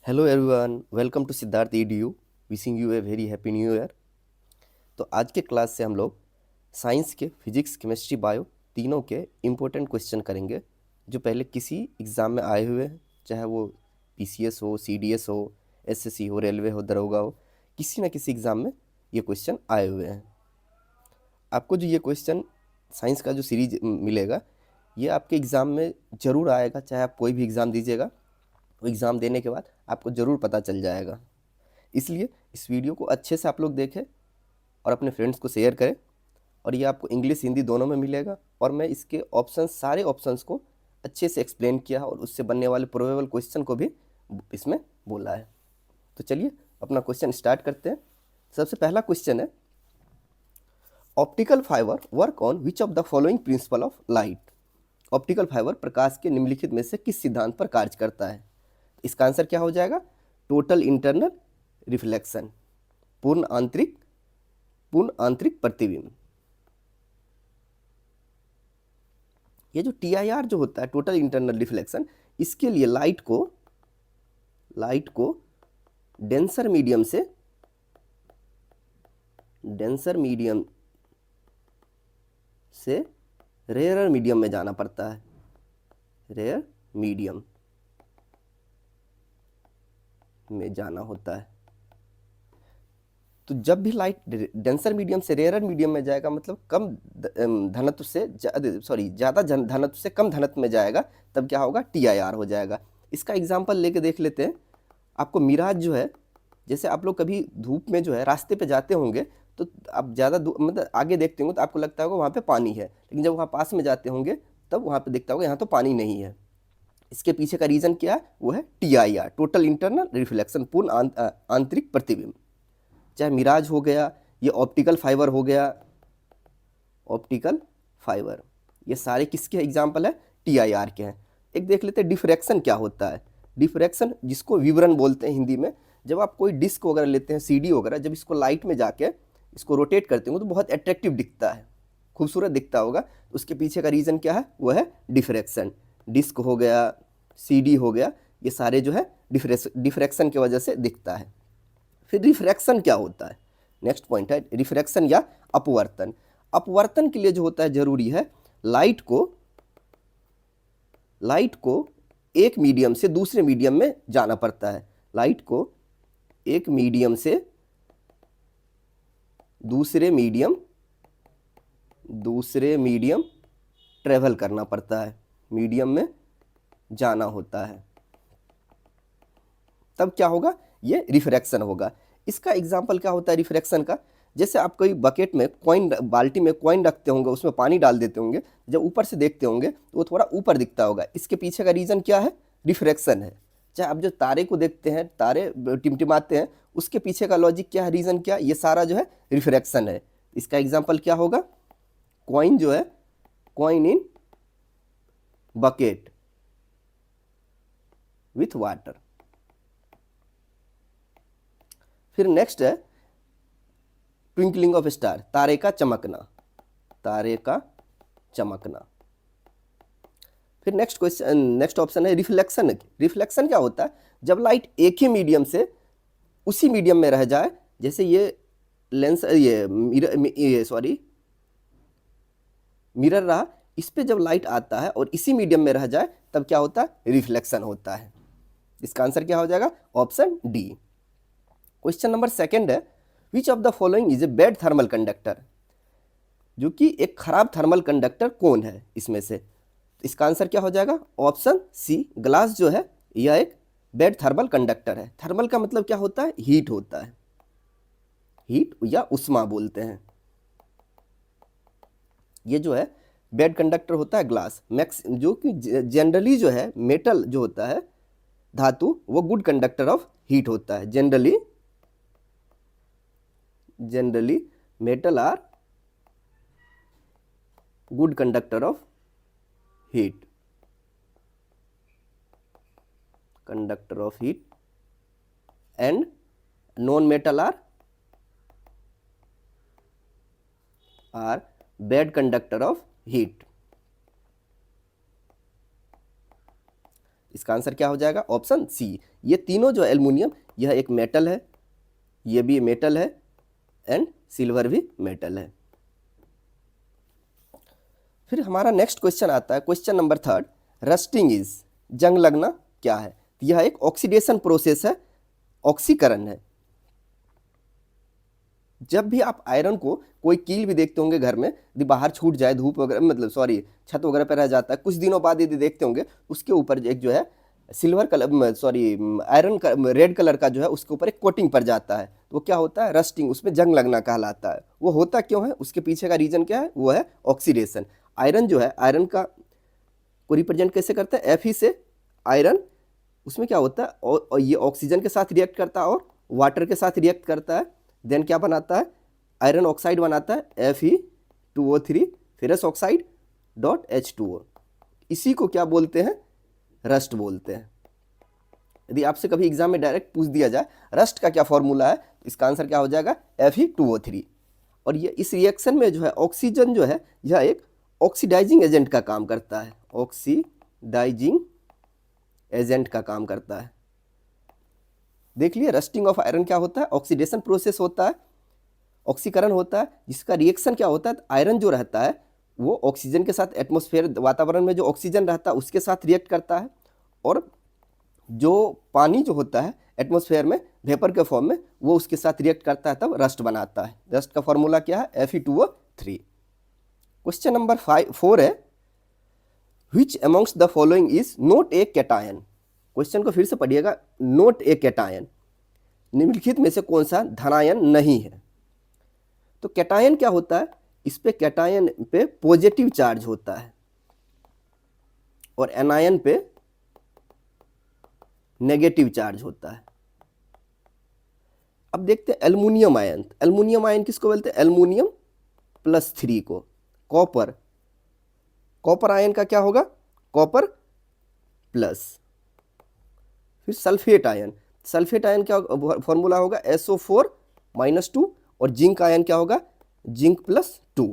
Hello everyone, welcome to Siddharth EDU. Wishing you a very happy new year. तो आज के class से हम लोग साइंस के फिजिक्स, केमिस्ट्री, बायो तीनों के इम्पोर्टेंट क्वेश्चन करेंगे जो पहले किसी एग्ज़ाम में आए हुए हैं, चाहे वो पीसीएस हो, सीडीएस हो, एसएससी हो, रेलवे हो, दरोगा हो, किसी ना किसी एग्ज़ाम में ये क्वेश्चन आए हुए हैं। आपको जो ये क्वेश्चन साइंस का जो सीरीज मिलेगा, ये आपके एग्ज़ाम में ज़रूर आएगा, चाहे आप कोई भी एग्ज़ाम दीजिएगा, वो एग्ज़ाम देने के बाद आपको ज़रूर पता चल जाएगा। इसलिए इस वीडियो को अच्छे से आप लोग देखें और अपने फ्रेंड्स को शेयर करें। और ये आपको इंग्लिश हिंदी दोनों में मिलेगा और मैं इसके ऑप्शन सारे ऑप्शंस को अच्छे से एक्सप्लेन किया है और उससे बनने वाले प्रोबेबल क्वेश्चन को भी इसमें बोला है। तो चलिए अपना क्वेश्चन स्टार्ट करते हैं। सबसे पहला क्वेश्चन है, optical fibre work on which of the following principle of light. Optical fibre प्रकाश के निम्नलिखित में से किस सिद्धांत पर कार्य करता है? इसका आंसर क्या हो जाएगा? टोटल इंटरनल रिफ्लेक्शन, पूर्ण आंतरिक प्रतिबिंब। ये जो TIR जो होता है, टोटल इंटरनल रिफ्लेक्शन, इसके लिए लाइट को डेंसर मीडियम से रेयर मीडियम में जाना पड़ता है। रेयर मीडियम में जाना होता है। तो जब भी लाइट डेंसर मीडियम से रेयर मीडियम में जाएगा, मतलब कम घनत्व से ज़्यादा घनत्व से कम घनत्व में जाएगा, तब क्या होगा? TIR हो जाएगा। इसका एग्जांपल लेके देख लेते हैं। आपको मिराज जो है, जैसे आप लोग कभी धूप में जो है रास्ते पे जाते होंगे, तो आप ज़्यादा मतलब आगे देखते होंगे तो आपको लगता होगा वहाँ पे पानी है, लेकिन जब वहाँ पास में जाते होंगे तब वहाँ पे दिखता होगा यहाँ तो पानी नहीं है। इसके पीछे का रीज़न क्या है? वो है TIR, टोटल इंटरनल रिफ्लेक्शन, पूर्ण आंतरिक प्रतिबिंब। चाहे मिराज हो गया, ये ऑप्टिकल फाइबर हो गया, ऑप्टिकल फाइबर, ये सारे किसके एग्जाम्पल है? TIR के हैं। एक देख लेते हैं डिफ्रैक्शन क्या होता है। डिफ्रैक्शन, जिसको विवरण बोलते हैं हिंदी में, जब आप कोई डिस्क वगैरह लेते हैं, CD वगैरह, जब इसको लाइट में जाके इसको रोटेट करते हो तो बहुत अट्रैक्टिव दिखता है, खूबसूरत दिखता होगा। उसके पीछे का रीज़न क्या है? वो है डिफ्रैक्शन। डिस्क हो गया, CD हो गया, ये सारे जो है डिफ्रैक्शन की वजह से दिखता है। फिर रिफ्रैक्शन क्या होता है? नेक्स्ट पॉइंट है रिफ्रैक्शन या अपवर्तन। अपवर्तन के लिए जो होता है, जरूरी है लाइट को एक मीडियम से दूसरे मीडियम में जाना पड़ता है। लाइट को एक मीडियम से दूसरे मीडियम ट्रेवल करना पड़ता है, मीडियम में जाना होता है, तब क्या होगा? ये रिफ्रैक्शन होगा। इसका एग्जाम्पल क्या होता है रिफ्रैक्शन का? जैसे आप कोई बकेट में कॉइन, बाल्टी में कॉइन रखते होंगे, उसमें पानी डाल देते होंगे, जब ऊपर से देखते होंगे तो वो थोड़ा ऊपर दिखता होगा। इसके पीछे का रीज़न क्या है? रिफ्रैक्शन है। चाहे आप जो तारे को देखते हैं, तारे टिमटिमाते हैं, उसके पीछे का लॉजिक क्या है, रीज़न क्या? ये सारा जो है रिफ्रैक्शन है। इसका एग्जाम्पल क्या होगा? कॉइन जो है, coin in bucket with water. फिर नेक्स्ट है ट्विंकलिंग ऑफ स्टार, तारे का चमकना। फिर नेक्स्ट ऑप्शन है रिफ्लेक्शन। रिफ्लेक्शन क्या होता है? जब लाइट एक ही मीडियम से उसी मीडियम में रह जाए, जैसे ये लेंस, मिरर रहा, इस पे जब लाइट आता है और इसी मीडियम में रह जाए, तब क्या होता है? रिफ्लेक्शन होता है। इसका आंसर क्या हो जाएगा? Option D. Question number second है, which of the following is a bad thermal conductor. जो कि एक खराब थर्मल कंडक्टर कौन है इसमें से? इसका आंसर क्या हो जाएगा? ऑप्शन सी, ग्लास जो है यह एक बैड थर्मल कंडक्टर है। थर्मल का मतलब क्या होता है? हीट होता है, हीट या उष्मा बोलते हैं। ये जो है बैड कंडक्टर होता है ग्लास। मैक्स जो कि जनरली जो है मेटल जो होता है, धातु, वो गुड कंडक्टर ऑफ हीट होता है। Generally metal are good conductor of heat, and non-metal are bad conductor of heat। इसका आंसर क्या हो जाएगा? ऑप्शन सी, ये तीनों जो एल्युमिनियम, यह एक मेटल है, ये भी मेटल है, एंड सिल्वर भी मेटल है। फिर हमारा नेक्स्ट क्वेश्चन आता है, क्वेश्चन नंबर 3, रस्टिंग इज, जंग लगना क्या है? यह एक ऑक्सीडेशन प्रोसेस है, ऑक्सीकरण है। जब भी आप आयरन को, कोई कील भी देखते होंगे घर में, यदि बाहर छूट जाए, धूप वगैरह, मतलब सॉरी छत वगैरह पर रह जाता है, कुछ दिनों बाद यदि देखते होंगे, उसके ऊपर एक जो है सिल्वर कलर, सॉरी आयरन का रेड कलर का जो है उसके ऊपर एक कोटिंग पड़ जाता है, तो वो क्या होता है? रस्टिंग, उसमें जंग लगना कहलाता है। वो होता क्यों है? उसके पीछे का रीजन क्या है? वो है ऑक्सीडेशन। आयरन जो है, आयरन का को रिप्रेजेंट कैसे करते हैं? Fe से आयरन, उसमें क्या होता है? और ये ऑक्सीजन के साथ रिएक्ट करता है और वाटर के साथ रिएक्ट करता है, देन क्या बनाता है? आयरन ऑक्साइड बनाता है, Fe2O3 फेरस ऑक्साइड .H2O। इसी को क्या बोलते हैं? रस्ट बोलते हैं। यदि आपसे कभी एग्जाम में डायरेक्ट पूछ दिया जाए रस्ट का क्या फॉर्मूला है, तो इसका आंसर क्या हो जाएगा? Fe2O3। और ये इस रिएक्शन में जो है ऑक्सीजन जो है, यह एक ऑक्सीडाइजिंग एजेंट का काम करता है, ऑक्सीडाइजिंग एजेंट का काम करता है। देख लिए, रस्टिंग ऑफ आयरन क्या होता है? ऑक्सीडेशन प्रोसेस होता है, ऑक्सीकरण होता है, जिसका रिएक्शन क्या होता है? आयरन जो रहता है वो ऑक्सीजन के साथ, एटमॉस्फेयर वातावरण में जो ऑक्सीजन रहता है उसके साथ रिएक्ट करता है, और जो पानी जो होता है एटमॉस्फेयर में वेपर के फॉर्म में, वो उसके साथ रिएक्ट करता है, तब रस्ट बनाता है। रस्ट का फॉर्मूला क्या है? Fe2O3। क्वेश्चन नंबर 4 है, which amongst the following is not a cation? Question को फिर से पढ़िएगा, नॉट ए कैटायन, निम्नलिखित में से कौन सा धनायन नहीं है? तो कैटायन क्या होता है? इस पे कैटायन पे पॉजिटिव चार्ज होता है और एनायन पे नेगेटिव चार्ज होता है। अब देखते हैं एल्युमिनियम आयन। एल्युमिनियम आयन किसको बोलते हैं? एल्युमिनियम +3 को। कॉपर, कॉपर आयन का क्या होगा? Copper plus. फिर सल्फेट आयन, सल्फेट आयन क्या फॉर्मूला होगा? SO4-2। और जिंक आयन क्या होगा? जिंक +2।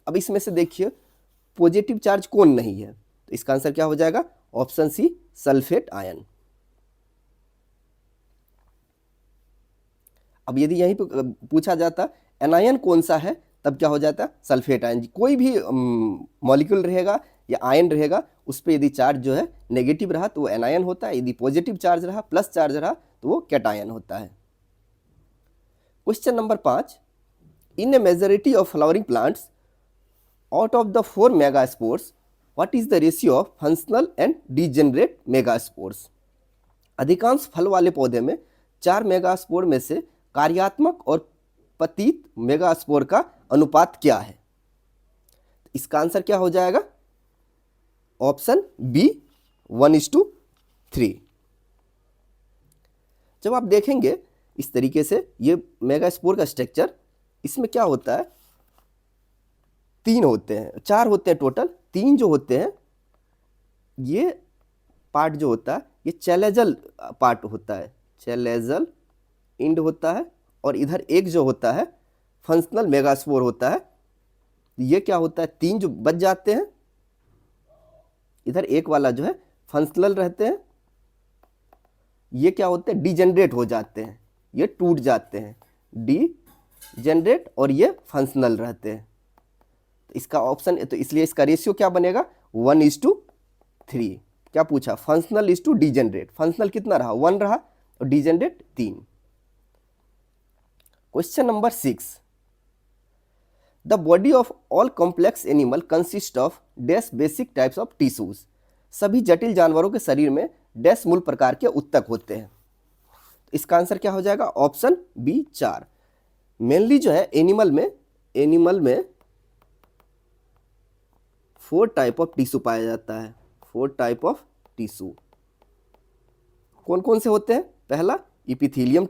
अब इसमें से देखिए पॉजिटिव चार्ज कौन नहीं है, तो इसका आंसर क्या हो जाएगा? Option C, sulphate ion. अब यदि यहीं पे पूछा जाता एनायन कौन सा है, तब क्या हो जाता? Sulphate ion. कोई भी मॉलिक्यूल रहेगा या आयन रहेगा, उस पर यदि चार्ज जो है नेगेटिव रहा तो वो एनायन होता है, यदि पॉजिटिव चार्ज रहा, प्लस चार्ज रहा, तो वो कैटायन होता है। Question number 5, in A majority of flowering plants out of the 4 megaspores what is the ratio of functional and degenerate megaspores? अधिकांश फल वाले पौधे में 4 मेगास्पोर में से कार्यात्मक और पतित मेगास्पोर का अनुपात क्या है? इसका आंसर क्या हो जाएगा? Option B, 1:3। जब आप देखेंगे इस तरीके से ये मेगास्पोर का स्ट्रक्चर, इसमें क्या होता है? 3 होते हैं, 4 होते हैं टोटल, 3 जो होते हैं ये पार्ट जो होता है ये चैलेजल पार्ट होता है, चैलेजल इंड होता है, और इधर एक जो होता है फंक्शनल मेगास्पोर होता है। ये क्या होता है? 3 जो बच जाते हैं, इधर एक वाला जो है फंक्शनल रहते हैं, ये क्या होते हैं? डिजेनरेट हो जाते हैं, ये टूट जाते हैं, डिजेनरेट, और ये फंक्शनल रहते हैं। तो इसका ऑप्शन, तो इसलिए इसका रेशियो क्या बनेगा? 1:3। क्या पूछा? Functional is to degenerate. Functional कितना रहा? 1 रहा, और degenerate 3। Question number 6, the body of all complex animal consist of dash basic types of tissues? सभी जटिल जानवरों के शरीर में डैश मूल प्रकार के उत्तक होते हैं। इसका आंसर क्या हो जाएगा? Option B, 4। मेनली जो है एनिमल में 4 टाइप ऑफ टिश्यू पाया जाता है। 4 टाइप ऑफ टिश्यू कौन कौन से होते हैं? पहला इपिथेलियम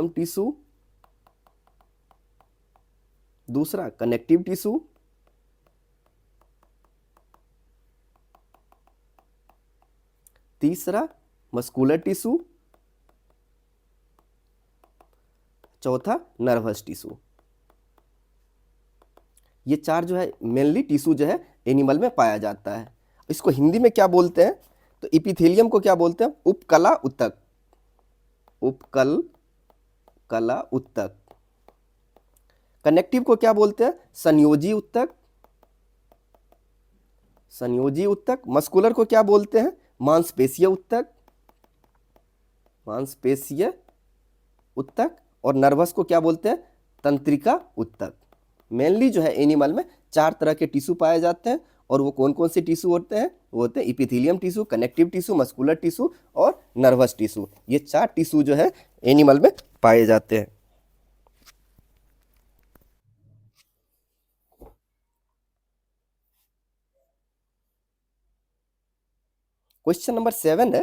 टिश्यू, दूसरा कनेक्टिव टिश्यू, तीसरा मस्कुलर टिश्यू, चौथा नर्वस टिश्यू। ये 4 जो है मेनली टिश्यू जो है एनिमल में पाया जाता है। इसको हिंदी में क्या बोलते हैं? तो इपिथेलियम को क्या बोलते हैं? उपकला उत्तक, उपकल कला उत्तक। कनेक्टिव को क्या बोलते हैं? संयोजी उत्तक, संयोजी उत्तक। मस्कुलर को क्या बोलते हैं? मांसपेशीय उत्तक, मांसपेशीय उत्तक। और नर्वस को क्या बोलते हैं? तंत्रिका उत्तक। मेनली जो है एनिमल में 4 तरह के टिश्यू पाए जाते हैं, और वो कौन कौन से टिश्यू होते हैं? वो होते हैं epithelium tissue, connective tissue, muscular tissue और नर्वस टिश्यू। ये 4 टिश्यू जो है एनिमल में पाए जाते हैं। क्वेश्चन नंबर 7 है,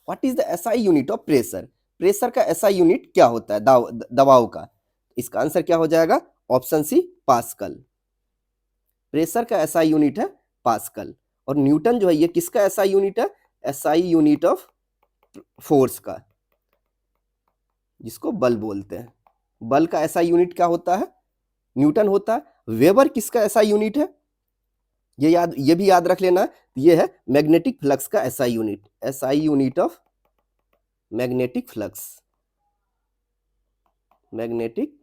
what is the SI unit of pressure? Pressure का एसआई यूनिट क्या होता है? दबाव का। इसका आंसर क्या हो जाएगा? Option C, pascal. प्रेशर का एसआई यूनिट है पास्कल। और न्यूटन जो है ये किसका एसआई यूनिट है? एसआई यूनिट ऑफ फोर्स का, जिसको बल बोलते हैं। बल का एसआई यूनिट क्या होता है? न्यूटन होता है। वेबर किसका एसआई यूनिट है? ये भी याद रख लेना, ये है मैग्नेटिक फ्लक्स का SI unit, SI unit of magnetic flux, magnetic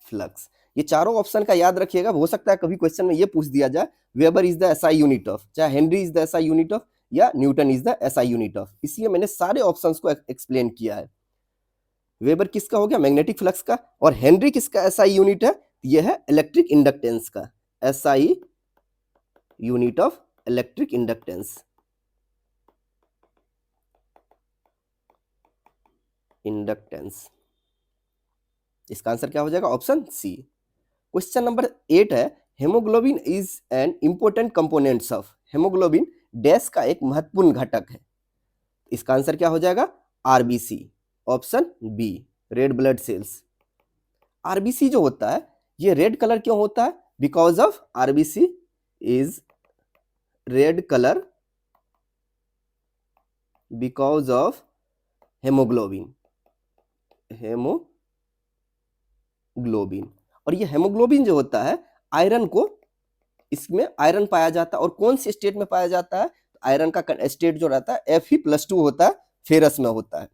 flux. ये चारों ऑप्शन का याद रखिएगा, हो सकता है कभी क्वेश्चन में ये पूछ दिया जाए weber is the SI unit of, चाहे henry is the SI unit of या newton is the SI unit of. इसलिए मैंने सारे ऑप्शंस को एक्सप्लेन किया है। वेबर किसका हो गया? मैग्नेटिक फ्लक्स का। और हेनरी किसका एसआई यूनिट है? ये है इलेक्ट्रिक इंडक्टेंस का, SI unit of electric inductance, inductance. इसका आंसर क्या हो जाएगा? Option C. क्वेश्चन नंबर 8 है, haemoglobin is an important components of, haemoglobin dash का एक महत्वपूर्ण घटक है। इसका आंसर क्या हो जाएगा? RBC, option B, red blood cells. RBC जो होता है ये रेड कलर क्यों होता है? Because of RBC is red colour because of haemoglobin, haemoglobin. और ये हेमोग्लोबिन जो होता है आयरन को, इसमें आयरन पाया जाता है। और कौन सी स्टेट में पाया जाता है? आयरन का स्टेट जो रहता है Fe+2 होता है, फेरस में होता है।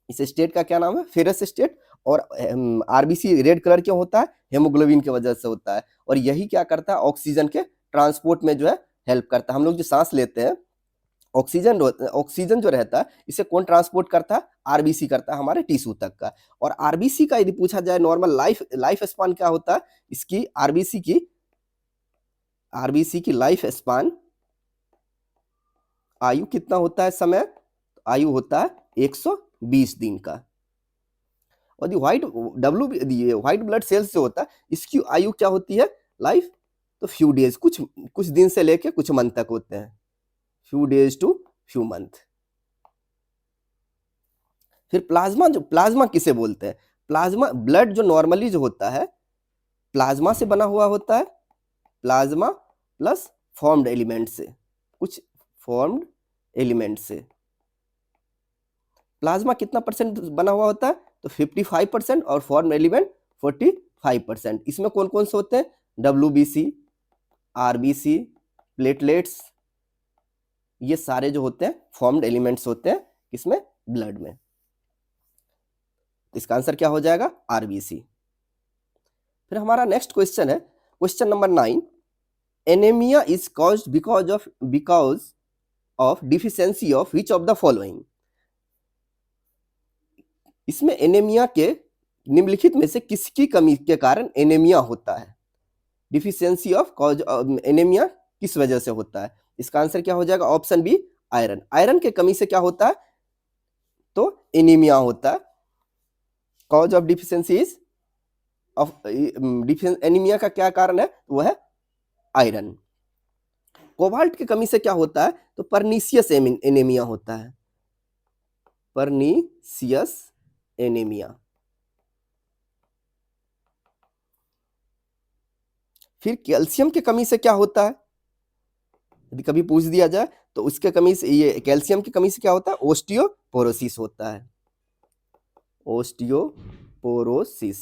इस स्टेट का क्या नाम है? Ferrous state. और आरबीसी रेड कलर क्यों होता है? हेमोग्लोबिन की वजह से होता है। और यही क्या करता है? ऑक्सीजन के ट्रांसपोर्ट में जो है हेल्प करता है। हम लोग जो सांस लेते हैं, ऑक्सीजन जो रहता है इसे कौन ट्रांसपोर्ट करता है? आरबीसी करता है हमारे टिश्यू तक का। और आरबीसी का यदि पूछा जाए नॉर्मल लाइफ स्पान क्या होता है इसकी, आरबीसी की लाइफ स्पान, आयु कितना होता है समय? आयु होता है 120 दिन का। और व्हाइट ब्लड सेल्स जो होता है इसकी आयु क्या होती है? लाइफ, तो फ्यू डेज, कुछ दिन से लेके कुछ मंथ तक होते हैं, few days to few month. फिर प्लाज्मा किसे बोलते हैं? प्लाज्मा, ब्लड जो नॉर्मली जो होता है प्लाज्मा से बना हुआ होता है, प्लाज्मा प्लस फॉर्म्ड एलिमेंट से, कुछ फॉर्म्ड एलिमेंट से। प्लाज्मा कितना परसेंट बना हुआ होता है? तो 55%, और फॉर्म्ड एलिमेंट 45%। इसमें कौन कौन से होते हैं? WBC, RBC, प्लेटलेट्स, ये सारे जो होते हैं फॉर्म्ड एलिमेंट्स होते हैं इसमें, ब्लड में। इसका आंसर क्या हो जाएगा? आरबीसी। फिर हमारा नेक्स्ट क्वेश्चन है, question number 9, anaemia is caused because of deficiency of which of the following. इसमें एनीमिया के निम्नलिखित में से किसकी कमी के कारण एनीमिया होता है? डिफिशियंसी ऑफ कॉज एनीमिया किस वजह से होता है? इसका आंसर क्या हो जाएगा? Option B, iron. आयरन के कमी से क्या होता है? तो एनीमिया होता है। Cause of deficiency is of anaemia का क्या कारण है? वो है आयरन। कोबाल्ट की कमी से क्या होता है? तो परनीसियस एनीमिया होता है, परनीसियस एनीमिया। फिर कैल्शियम की कमी से क्या होता है? यदि कभी पूछ दिया जाए तो उसके कमी से, ये कैल्शियम की कमी से क्या होता है? ओस्टियोपोरोसिस होता है, ओस्टियोपोरोसिस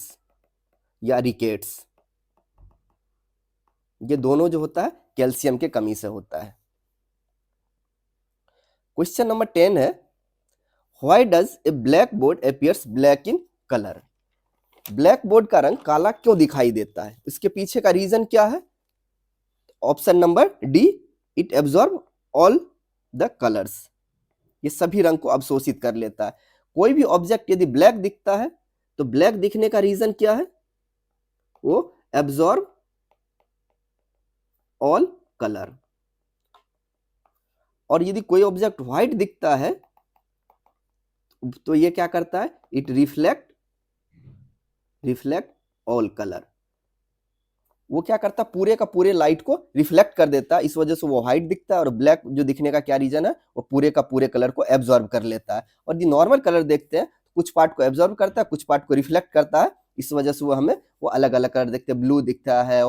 या रिकेट्स। ये दोनों जो होता है कैल्शियम के कमी से होता है। क्वेश्चन नंबर 10 है, why does a black board appears black in colour? Black board का रंग काला क्यों दिखाई देता है? इसके पीछे का रीजन क्या है? Option number D, it absorb all the colours, ये सभी रंग को अवशोषित कर लेता है। कोई भी ऑब्जेक्ट यदि ब्लैक दिखता है तो ब्लैक दिखने का रीजन क्या है? वो एब्जॉर्ब ऑल कलर। और यदि कोई ऑब्जेक्ट व्हाइट दिखता है तो ये क्या करता है? It reflect all colour. वो क्या करता है? पूरे का पूरे लाइट को रिफ्लेक्ट कर देता है, इस वजह से वो व्हाइट दिखता है। और ब्लैक जो दिखने का क्या रीजन है? वो पूरे का पूरे कलर को एब्जॉर्ब कर लेता है। और यदि नॉर्मल कलर देखते हैं, कुछ पार्ट को एब्जॉर्ब करता है, कुछ पार्ट को रिफ्लेक्ट करता है, इस वजह से वो हमें वो अलग अलग कलर देखते हैं, ब्लू दिखता है,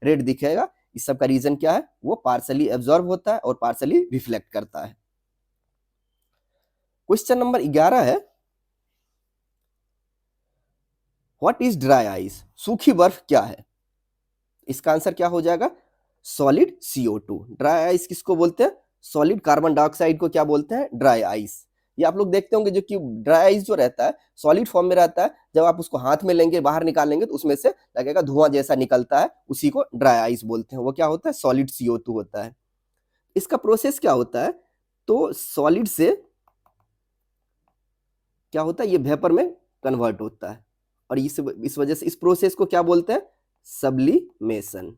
रेड दिखेगा। इस सब का रीजन क्या है? वो पार्सली एब्जॉर्ब होता है और पार्सली रिफ्लेक्ट करता है। क्वेश्चन नंबर 11 है, व्हाट इज ड्राई आइस? सूखी बर्फ क्या है? इसका आंसर क्या हो जाएगा? Solid CO2। ड्राई आइस किसको बोलते हैं? सॉलिड कार्बन डाइऑक्साइड को क्या बोलते हैं? Dry ice. ये आप लोग देखते होंगे, जो कि ड्राई आइस जो रहता है सॉलिड फॉर्म में रहता है, जब आप उसको हाथ में लेंगे, बाहर निकालेंगे तो उसमें से लगेगा धुआं जैसा निकलता है, उसी को ड्राई आइस बोलते हैं। वो क्या होता है? सॉलिड CO2 होता है। इसका प्रोसेस क्या होता है? तो सॉलिड से क्या होता है? ये वेपर में कन्वर्ट होता है, और इस वजह से इस प्रोसेस को क्या बोलते हैं? सब्लिमेशन।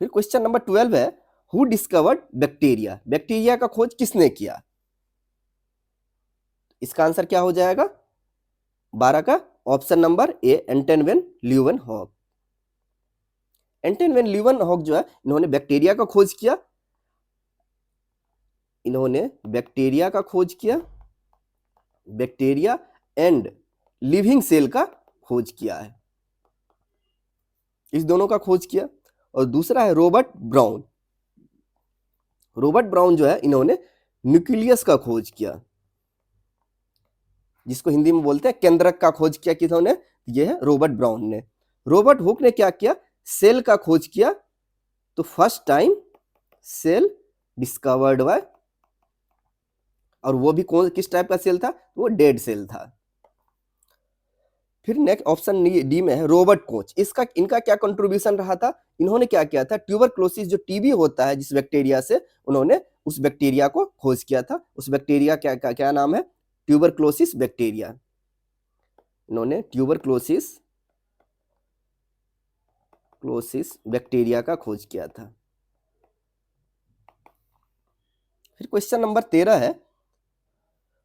फिर क्वेश्चन नंबर 12 है, हु डिस्कवर्ड बैक्टीरिया? बैक्टीरिया का खोज किसने किया? इसका आंसर क्या हो जाएगा? 12 का option number A, Anton when Leeuwenhoek. Anton when Leeuwenhoek जो है, इन्होंने बैक्टीरिया का खोज किया। इन्होंने बैक्टीरिया का खोज किया, बैक्टीरिया एंड लिविंग सेल का खोज किया है, इस दोनों का खोज किया। और दूसरा है रॉबर्ट ब्राउन। रॉबर्ट ब्राउन जो है, इन्होंने न्यूक्लियस का खोज किया, जिसको हिंदी में बोलते हैं केंद्रक का खोज किया। किन्होंने? यह है रॉबर्ट ब्राउन ने। रॉबर्ट हुक ने क्या किया? सेल का खोज किया। तो first time cell discovered by, और वो भी कौन किस टाइप का सेल था? वो डेड सेल था। फिर नेक्स्ट ऑप्शन डी में है रॉबर्ट कोच। इनका क्या कंट्रीब्यूशन रहा था? इन्होंने क्या किया था? ट्यूबरक्लोसिस जो टीबी होता है जिस बैक्टीरिया से, उन्होंने उस बैक्टीरिया को खोज किया था। उस बैक्टीरिया क्या नाम है? Tuberculosis bacteria. इन्होंने ट्यूबरक्लोसिस बैक्टीरिया का खोज किया था। फिर क्वेश्चन नंबर 13 है,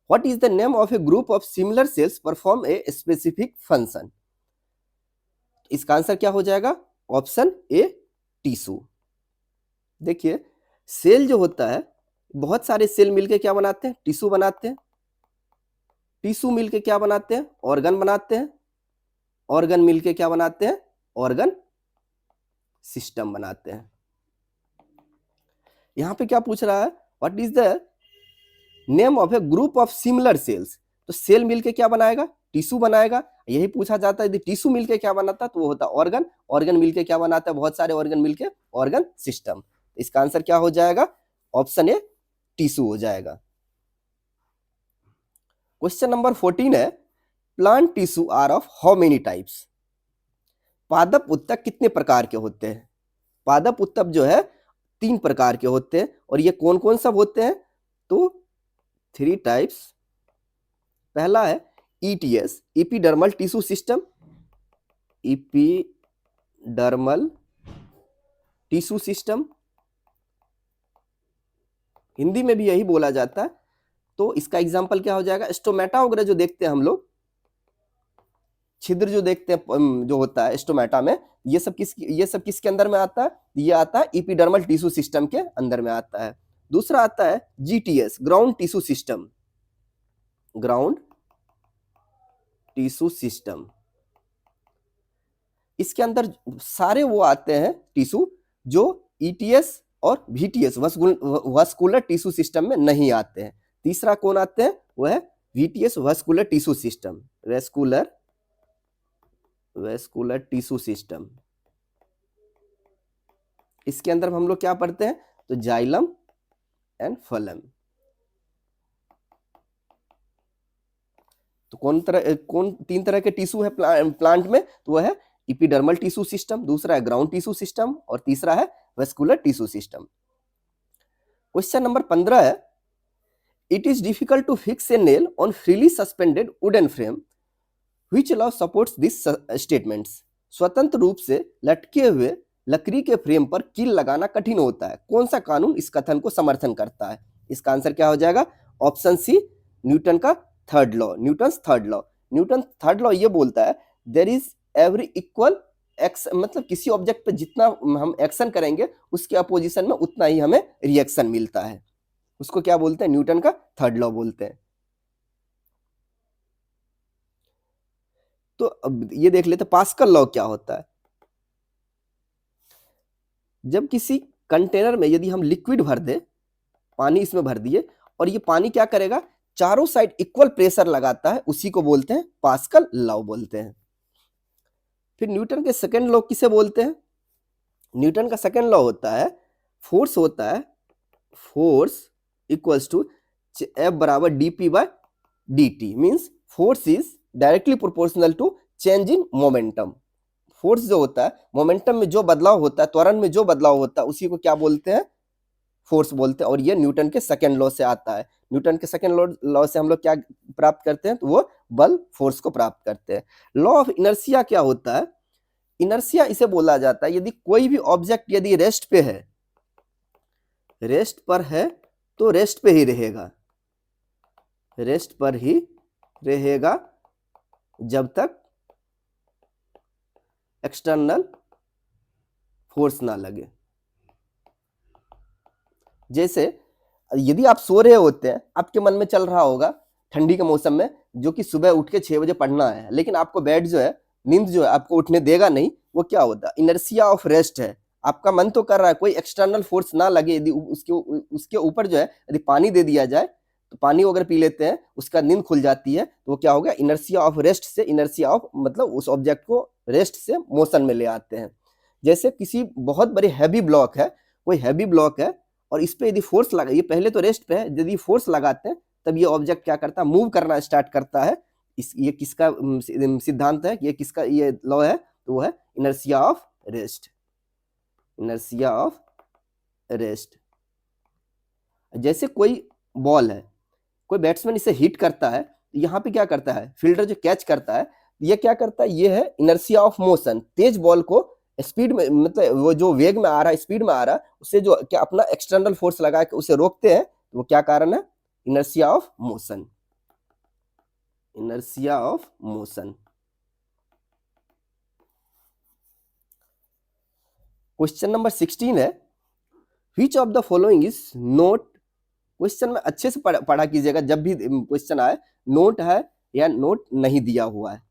what is the name of A group of similar cells perform a specific function? इसका आंसर क्या हो जाएगा? Option A, tissue. देखिए, सेल जो होता है, बहुत सारे सेल मिलके क्या बनाते हैं? टिश्यू बनाते हैं। टिश्यू मिलके क्या बनाते हैं? ऑर्गन बनाते हैं। ऑर्गन मिलके क्या बनाते हैं? ऑर्गन सिस्टम बनाते हैं। यहां पे क्या पूछ रहा है? What is the name of A group of similar sales? तो सेल मिलके क्या बनाएगा? टिश्यू बनाएगा। यही पूछा जाता है, यदि टिश्यू मिलके क्या बनाता है तो वो होता है ऑर्गन। ऑर्गन मिलके क्या बनाता है? बहुत सारे ऑर्गन मिलके ऑर्गन सिस्टम। इसका आंसर क्या हो जाएगा? ऑप्शन ए, टिश्यू हो जाएगा। क्वेश्चन नंबर 14 है, plant tissue are of how many types? पादप उत्तक कितने प्रकार के होते हैं? पादप उत्तक जो है 3 प्रकार के होते हैं। और ये कौन कौन सब होते हैं? तो 3 टाइप्स। पहला है ETS, epidermal tissue system. Epidermal tissue system, Hindi में भी यही बोला जाता है। तो इसका एग्जांपल क्या हो जाएगा? स्टोमेटा वगैरह जो देखते हैं हम लोग, छिद्र जो देखते हैं जो होता है स्टोमेटा में, ये सब किसके अंदर में आता है? ये आता है इपिडर्मल टिश्यू सिस्टम के अंदर में आता है। दूसरा आता है GTS, ground tissue system. Ground tissue system, इसके अंदर सारे वो आते हैं टिश्यू जो ETS और VTS, वस्कुलर टिश्यू सिस्टम में नहीं आते हैं। तीसरा कौन आते हैं? वो है VTS, vascular tissue system. Vascular tissue system, इसके अंदर हम लोग क्या पढ़ते हैं, तो जाइलम एंड फलम। तो कौन 3 तरह के टिश्यू है प्लांट में, तो वह है इपिडर्मल टिश्यू सिस्टम, दूसरा है ग्राउंड टिश्यू सिस्टम और तीसरा है vascular tissue system. Question number 15 है, it is difficult to fix a nail on freely suspended wooden frame which law supports this statements. स्वतंत्र रूप से लटके हुए लकड़ी के फ्रेम पर कील लगाना कठिन होता है, कौन सा कानून इस कथन को समर्थन करता है। इसका आंसर क्या हो जाएगा, ऑप्शन सी, न्यूटन का third law, Newton's third law. Newton third law ये बोलता है there is every equal x, मतलब किसी ऑब्जेक्ट पे जितना हम एक्शन करेंगे उसके अपोजिशन में उतना ही हमें रिएक्शन मिलता है, उसको क्या बोलते हैं, न्यूटन का थर्ड लॉ बोलते हैं। तो अब ये देख लेते पास्कल लॉ क्या होता है। जब किसी कंटेनर में यदि हम लिक्विड भर दे, पानी इसमें भर दिए और ये पानी क्या करेगा, चारों साइड इक्वल प्रेशर लगाता है, उसी को बोलते हैं पास्कल लॉ बोलते हैं। फिर न्यूटन के सेकंड लॉ किसे बोलते हैं, न्यूटन का सेकंड लॉ होता है फोर्स होता है, फोर्स इक्वल्स टू एफ बराबर dp by dt, means force is directly proportional to change in momentum. Force जो होता है, मोमेंटम में जो बदलाव होता है, त्वरण में जो बदलाव होता है, उसी को क्या बोलते हैं, फोर्स बोलते हैं। और ये न्यूटन के सेकंड लॉ से आता है। न्यूटन के सेकंड लॉ से हम लोग क्या प्राप्त करते हैं, तो वो बल, फोर्स को प्राप्त करते हैं। लॉ ऑफ इनर्शिया क्या होता है, इनर्शिया इसे बोला जाता है यदि कोई भी ऑब्जेक्ट यदि रेस्ट पे है, रेस्ट पर है तो रेस्ट पे ही रहेगा, रेस्ट पर ही रहेगा जब तक एक्सटर्नल फोर्स ना लगे। जैसे यदि आप सो रहे होते हैं, आपके मन में चल रहा होगा ठंडी के मौसम में जो कि सुबह उठ के 6 बजे पढ़ना है, लेकिन आपको बेड जो है, नींद जो है आपको उठने देगा नहीं, वो क्या होता है, इनर्शिया ऑफ रेस्ट है। आपका मन तो कर रहा है कोई एक्सटर्नल फोर्स ना लगे, यदि उसके ऊपर जो है यदि पानी दे दिया जाए, तो पानी अगर पी लेते हैं, उसका नींद खुल जाती है, तो वो क्या हो गया, इनर्शिया ऑफ रेस्ट से, इनर्शिया ऑफ मतलब उस ऑब्जेक्ट को रेस्ट से मोशन में ले आते हैं। जैसे किसी बहुत बड़ी हैवी ब्लॉक है, कोई हैवी ब्लॉक है और इस पे यदि फोर्स लगा, ये पहले तो रेस्ट पे है, यदि फोर्स लगाते हैं तब ये ऑब्जेक्ट क्या करता है, मूव करना स्टार्ट करता है। ये किसका सिद्धांत है, ये किसका ये लॉ है, तो वो है inertia of rest, inertia of rest. जैसे कोई बॉल है, कोई बैट्समैन इसे हिट करता है, यहाँ पे क्या करता है, फील्डर जो कैच करता है, ये क्या करता है, ये है inertia of motion. Tej ball को स्पीड में, मतलब वो जो वेग में आ रहा है, स्पीड में आ रहा है, उससे जो क्या अपना एक्सटर्नल फोर्स लगा के उसे रोकते हैं, तो वो क्या कारण है, inertia of motion, inertia of motion. Question number 16 है, which of the following is note. Question में अच्छे से पढ़ा कीजिएगा, जब भी क्वेश्चन आए नोट है या नोट नहीं दिया हुआ है,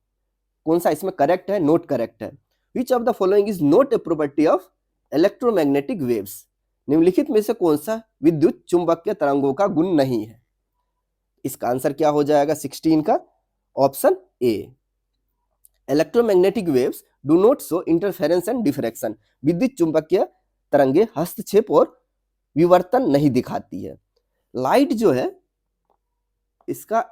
कौन सा इसमें करेक्ट है, नोट करेक्ट है। Which of the following is not a property of electromagnetic waves? निम्नलिखित में से कौन सा विद्युत चुंबकीय तरंगों का गुण नहीं है। इसका आंसर क्या हो जाएगा 16 का, option A, electromagnetic waves do not show interference and diffraction. विद्युत चुंबकीय तरंगे हस्तक्षेप और विवर्तन नहीं दिखाती है। लाइट जो है, इसका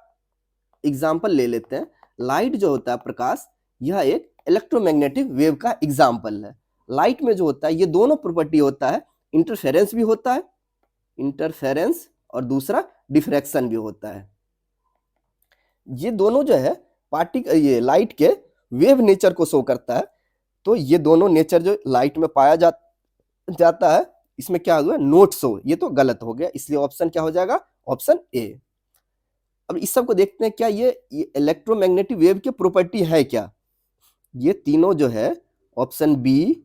एग्जाम्पल ले लेते हैं। लाइट जो होता है प्रकाश, यह एक इलेक्ट्रोमैग्नेटिक वेव का एग्जाम्पल है। लाइट में जो होता है ये दोनों प्रॉपर्टी होता है, इंटरफेरेंस भी होता है, इंटरफेरेंस, और दूसरा डिफ्रैक्शन भी होता है। ये दोनों जो है ये लाइट के वेव नेचर को शो करता है। तो ये दोनों नेचर जो लाइट में पाया जाता है, इसमें क्या हुआ, नोट शो, ये तो गलत हो गया, इसलिए ऑप्शन क्या हो जाएगा, ऑप्शन ए। अब इस सब को देखते हैं, क्या ये इलेक्ट्रोमैग्नेटिक वेव की प्रॉपर्टी है क्या। ये तीनों जो है option B,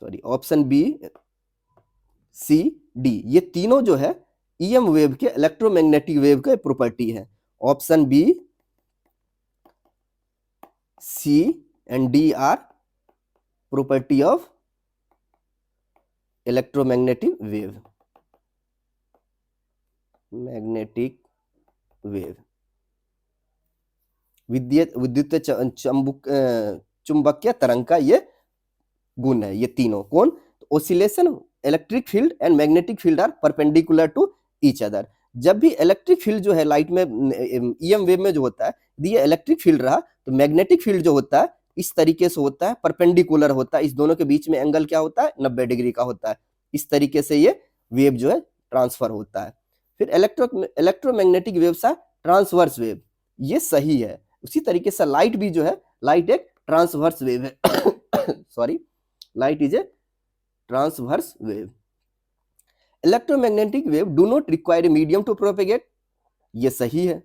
sorry option B, C, D, ये तीनों जो है ईएम वेव के, इलेक्ट्रोमैग्नेटिक वेव के प्रॉपर्टी है। Option B, C and D are property of electromagnetic wave, magnetic wave. विद्युत चुंबकीय तरंग का ये गुण है ये तीनों। कौन? Oscillation, electric field and magnetic field are perpendicular to each other. जब भी इलेक्ट्रिक फील्ड जो है लाइट में ईएम वेव में जो होता है, यदि ये इलेक्ट्रिक फील्ड रहा तो मैग्नेटिक फील्ड जो होता है इस तरीके से होता है, परपेंडिकुलर होता है, इस दोनों के बीच में एंगल क्या होता है? 90 डिग्री का होता है। इस तरीके से ये वेव जो है ट्रांसफर होता है। फिर electromagnetic waves are transverse wave, ये सही है। उसी तरीके से लाइट भी जो है, लाइट एक ट्रांसवर्स वेव है sorry, light is a transverse wave. Electromagnetic wave do not require a medium to propagate, ये सही है।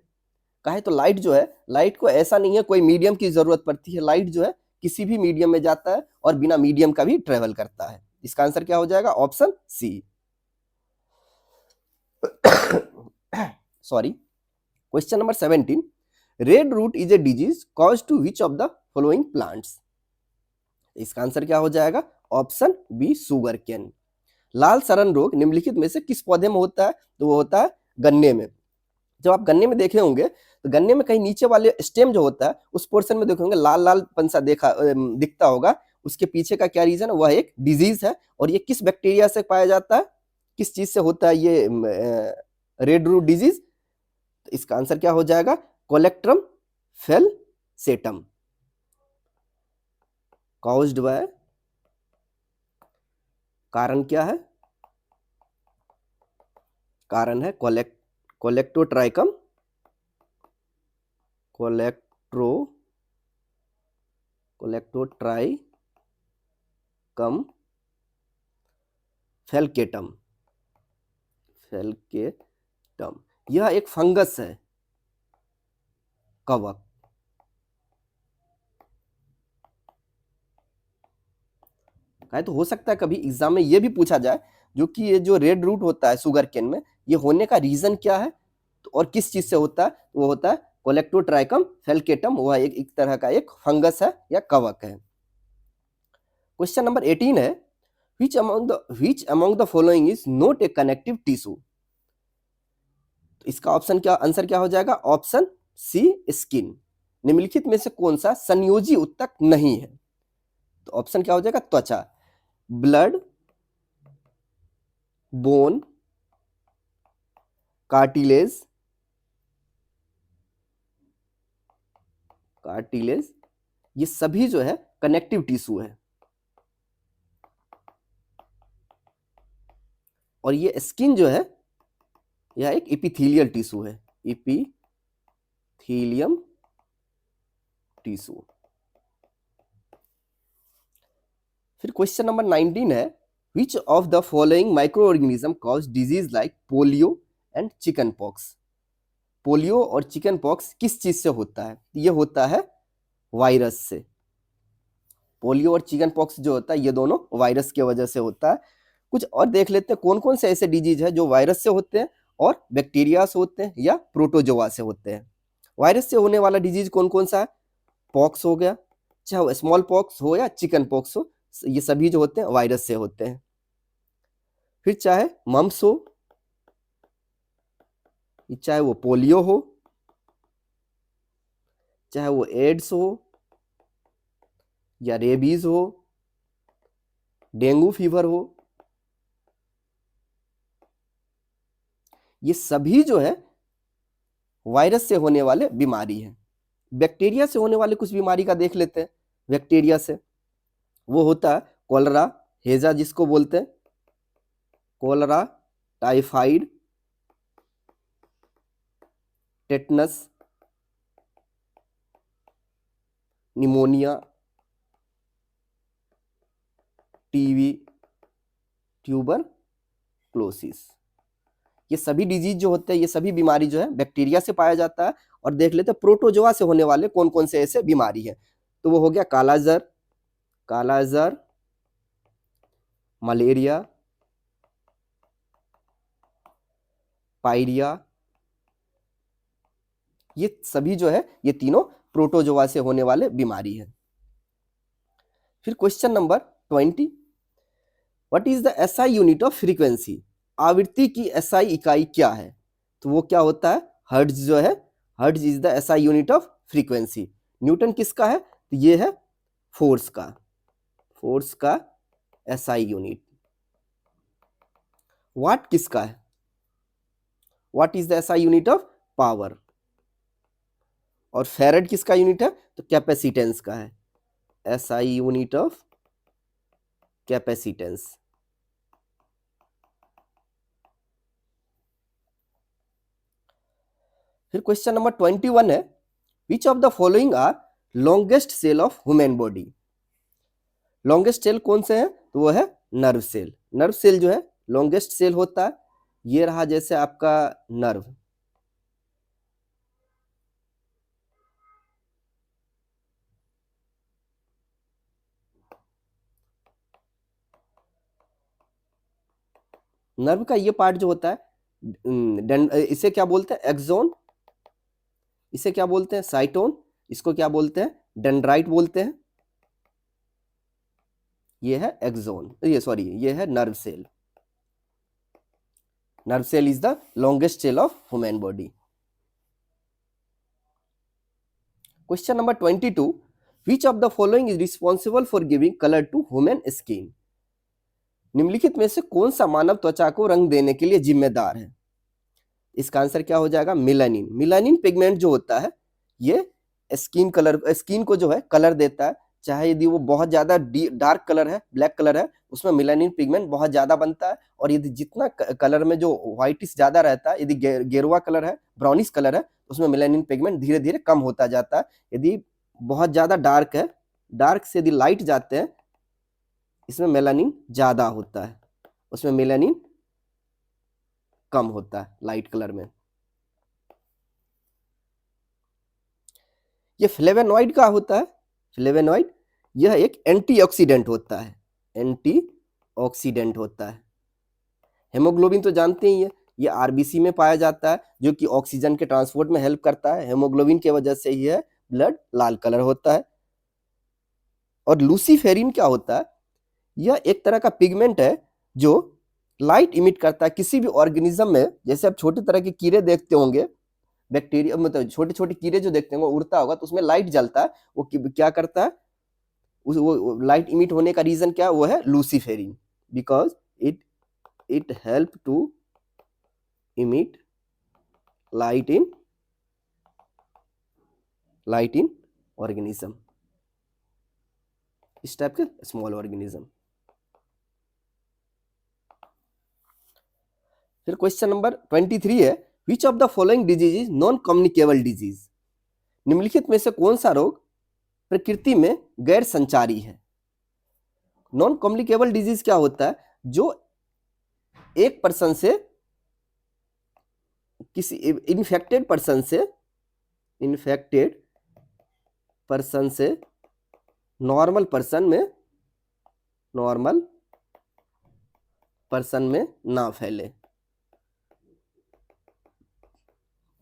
काहे तो लाइट जो है, लाइट को ऐसा नहीं है कोई मीडियम की जरूरत पड़ती है, लाइट जो है किसी भी मीडियम में जाता है और बिना मीडियम का भी ट्रेवल करता है। इसका आंसर क्या हो जाएगा? Option C. Sorry, question number 17, red rot is a disease cause to which of the following plants. इसका आंसर क्या हो जाएगा? Option B, sugar cane. लाल सड़न रोग निम्नलिखित में से किस पौधे में होता है? तो वो होता है गन्ने में। जब आप गन्ने में देखे होंगे तो गन्ने में कहीं नीचे वाले स्टेम जो होता है उस पोर्शन में देखे होंगे लाल लाल पंसा दिखता होगा। उसके पीछे का क्या रीजन है? वह एक डिजीज है। और ये किस बैक्टीरिया से पाया जाता है? किस चीज से होता है ये रेड रूट डिजीज? तो इसका आंसर क्या हो जाएगा? कोलेक्ट्रम फेलसेटम। कॉज्ड बाय, कारण क्या है? कारण है कोलेक्टोट्राइकम कोलेक्टोट्राइकम फेलकेटम। यह एक फंगस है, कवक। तो हो सकता है कभी एग्जाम में ये भी पूछा जाए जो कि ये जो रेड रूट होता है शुगर केन में, ये होने का रीजन क्या है तो और किस चीज से होता है? वो होता है कोलेक्टोट्राइकम फेलकेटम। वह एक तरह का एक फंगस है या कवक है। क्वेश्चन नंबर 18 है, which among the following is not a connective tissue। तो इसका ऑप्शन क्या, आंसर क्या हो जाएगा? Option C, skin. निम्नलिखित में से कौन सा संयोजी ऊतक नहीं है? तो ऑप्शन क्या हो जाएगा? त्वचा, ब्लड, बोन, कार्टिलेज, ये सभी जो है कनेक्टिव टिश्यू है। और ये स्किन जो है यह एक एपिथेलियल टिश्यू है, एपिथेलियम टिश्यू। फिर क्वेश्चन नंबर 19 है, which of the following microorganism cause disease like polio and chicken pox। Polio और चिकन पॉक्स किस चीज से होता है? ये होता है वायरस से। पोलियो और चिकन पॉक्स जो होता है ये दोनों वायरस की वजह से होता है। कुछ और देख लेते हैं कौन कौन से ऐसे डिजीज है जो वायरस से होते हैं और बैक्टीरिया से होते हैं या प्रोटोजोआ से होते हैं। वायरस से होने वाला डिजीज कौन कौन सा है? पॉक्स हो गया, चाहे वो स्मॉल पॉक्स हो या चिकन पॉक्स हो, ये सभी जो होते हैं वायरस से होते हैं। फिर चाहे मम्स हो, चाहे वो पोलियो हो, चाहे वो एड्स हो या रेबीज हो, डेंगू फीवर हो, ये सभी जो है वायरस से होने वाले बीमारी है। बैक्टीरिया से होने वाले कुछ बीमारी का देख लेते हैं। बैक्टीरिया से वो होता है कॉलरा, हेजा जिसको बोलते हैं, cholera, typhoid, tetanus, pneumonia, TB, tuberculosis. ये सभी डिजीज जो होते हैं, ये सभी बीमारी जो है बैक्टीरिया से पाया जाता है। और देख लेते हैं प्रोटोजोआ से होने वाले कौन कौन से ऐसे बीमारी है। तो वो हो गया कालाजार, मलेरिया, पायरिया, ये सभी जो है ये तीनों प्रोटोजोआ से होने वाले बीमारी है। फिर question number 20, what is the SI unit of frequency. आवृत्ति की एसआई इकाई क्या है? तो वो क्या होता है? हर्ट्ज जो है, hertz is the SI unit of frequency. Newton किसका है? तो ये है फोर्स का, फोर्स का एसआई यूनिट। वाट किसका है? What is the SI unit of power. और फेरेड किसका यूनिट है? तो कैपेसिटेंस का है, एसआई यूनिट ऑफ कैपेसिटेंस। फिर क्वेश्चन नंबर 21 है, which of the following are longest cell of human body. Longest cell कौन से हैं? तो वो है नर्व सेल। नर्व सेल जो है लॉन्गेस्ट सेल होता है। ये रहा जैसे आपका नर्व, नर्व का ये पार्ट जो होता है इसे क्या बोलते हैं? एक्सोन। इसे क्या बोलते हैं? साइटोन। इसको क्या बोलते हैं? डेंड्राइट बोलते हैं। ये है एक्सोन, ये सॉरी ये है nerve cell. Nerve cell is the longest cell of human body. Question number 22, which of the following is responsible for giving colour to human skin. निम्नलिखित में से कौन सा मानव त्वचा को रंग देने के लिए जिम्मेदार है? इसका आंसर क्या हो जाएगा? मिलानिन। मिलानिन पिगमेंट जो होता है ये स्किन को जो है कलर देता है। चाहे यदि वो बहुत ज्यादा डार्क कलर है, ब्लैक कलर है, उसमें मिलानिन पिगमेंट बहुत ज्यादा बनता है। और यदि जितना कलर में जो व्हाइटिश ज्यादा रहता है, यदि गेरुआ कलर है, ब्राउनिश कलर है, उसमें मिलानिन पिगमेंट धीरे धीरे कम होता जाता है। यदि बहुत ज्यादा डार्क है, डार्क से यदि लाइट जाते हैं, इसमें मेलानिन ज्यादा होता है, उसमें मेलानिन कम होता है लाइट कलर में। ये फ्लेवेनॉइड का होता है। फ्लेवेनॉइड यह एक एंटीऑक्सीडेंट होता है, एंटीऑक्सीडेंट होता है। हेमोग्लोबिन तो जानते ही है, ये आरबीसी में पाया जाता है, जो कि ऑक्सीजन के ट्रांसपोर्ट में हेल्प करता है। हेमोग्लोबिन की वजह से यह ब्लड लाल कलर होता है। और लूसीफेरिन क्या होता है? यह एक तरह का पिगमेंट है जो लाइट इमिट करता है किसी भी ऑर्गेनिज्म में। जैसे आप छोटे तरह के कीड़े देखते होंगे, बैक्टीरिया मतलब छोटे छोटे कीड़े जो देखते हैं, वो उड़ता होगा तो उसमें लाइट जलता है। वो क्या करता है? वो लाइट इमिट होने का रीजन क्या है? वो है luciferin, because it help to emit light in organism, इस टाइप के स्मॉल ऑर्गेनिज्म। फिर क्वेश्चन नंबर 23 है, which of the following disease is non communicable disease. निम्नलिखित में से कौन सा रोग प्रकृति में गैर संचारी है? नॉन कम्युनिकेबल डिजीज क्या होता है? जो एक पर्सन से किसी इन्फेक्टेड पर्सन से नॉर्मल पर्सन में ना फैले,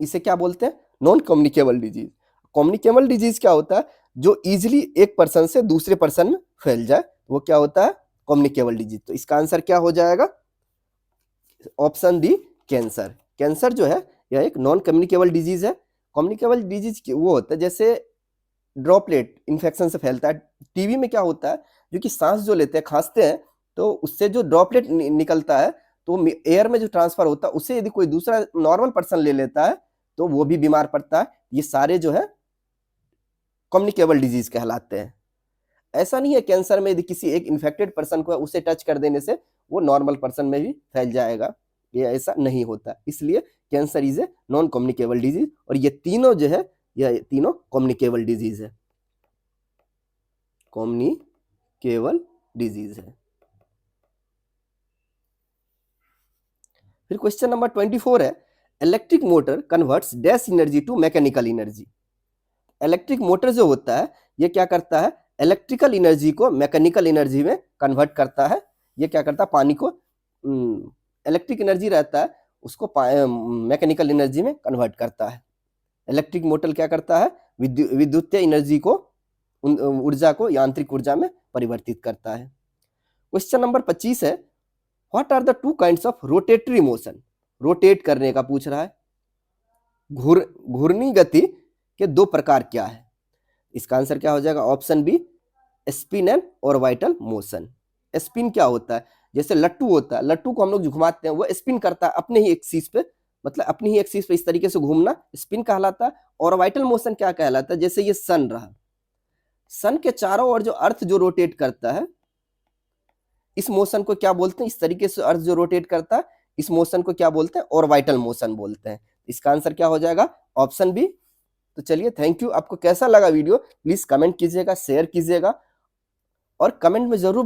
इसे क्या बोलते हैं? Non communicable disease. Communicable disease क्या होता है? जो इजीली एक पर्सन से दूसरे पर्सन में फैल जाए, वो क्या होता है? Communicable disease. तो इसका आंसर क्या हो जाएगा? Option D, cancer. कैंसर जो है यह एक नॉन कम्युनिकेबल डिजीज है। कम्युनिकेबल डिजीज वो होता है जैसे ड्रॉपलेट इन्फेक्शन से फैलता है। टीबी में क्या होता है? जो कि सांस जो लेते हैं, खांसते हैं, तो उससे जो ड्रॉपलेट निकलता है, तो एयर में जो ट्रांसफर होता है, उसे यदि कोई दूसरा नॉर्मल पर्सन ले लेता है तो वो भी बीमार पड़ता है। ये सारे जो है कम्युनिकेबल डिजीज कहलाते हैं। ऐसा नहीं है कैंसर में यदि किसी एक इन्फेक्टेड पर्सन को उसे टच कर देने से वो नॉर्मल पर्सन में भी फैल जाएगा, ये ऐसा नहीं होता। इसलिए cancer is a non communicable disease. और ये तीनों जो है, यह तीनों कम्युनिकेबल डिजीज है, कम्युनिकेबल डिजीज है। फिर क्वेश्चन नंबर 24 है, electric motor converts dash energy to mechanical energy. Electric motor जो होता है ये क्या करता है? इलेक्ट्रिकल एनर्जी को मैकेनिकल एनर्जी में कन्वर्ट करता है। ये क्या करता है? पानी को इलेक्ट्रिक एनर्जी रहता है, उसको मैकेनिकल एनर्जी में कन्वर्ट करता है। इलेक्ट्रिक मोटर क्या करता है? विद्युतीय एनर्जी को, ऊर्जा को यांत्रिक ऊर्जा में परिवर्तित करता है। क्वेश्चन नंबर 25 है, what are the two kinds of rotatory motion. Rotate करने का पूछ रहा है। घूर्णी गति के दो प्रकार क्या है? इसका आंसर क्या हो जाएगा? Option B, spin and orbital motion. Spin क्या होता है, जैसे लट्टू होता है, लट्टू को हम लोग जो घुमाते हैं वो स्पिन करता है अपने ही एक्सिस पे, मतलब अपनी ही एक्सिस पे इस तरीके से घूमना स्पिन कहलाता है। ऑर्बिटल मोशन क्या कहलाता है, जैसे ये सन रहा, सन के चारों ओर जो अर्थ जो रोटेट करता है, इस मोशन को क्या बोलते हैं, इस तरीके से अर्थ जो रोटेट करता है इस मोशन को क्या बोलते हैं, ऑर्बिटल मोशन बोलते हैं। इसका आंसर क्या हो जाएगा, ऑप्शन बी। तो चलिए, थैंक यू। आपको कैसा लगा वीडियो प्लीज कमेंट कीजिएगा, शेयर कीजिएगा और कमेंट में जरूर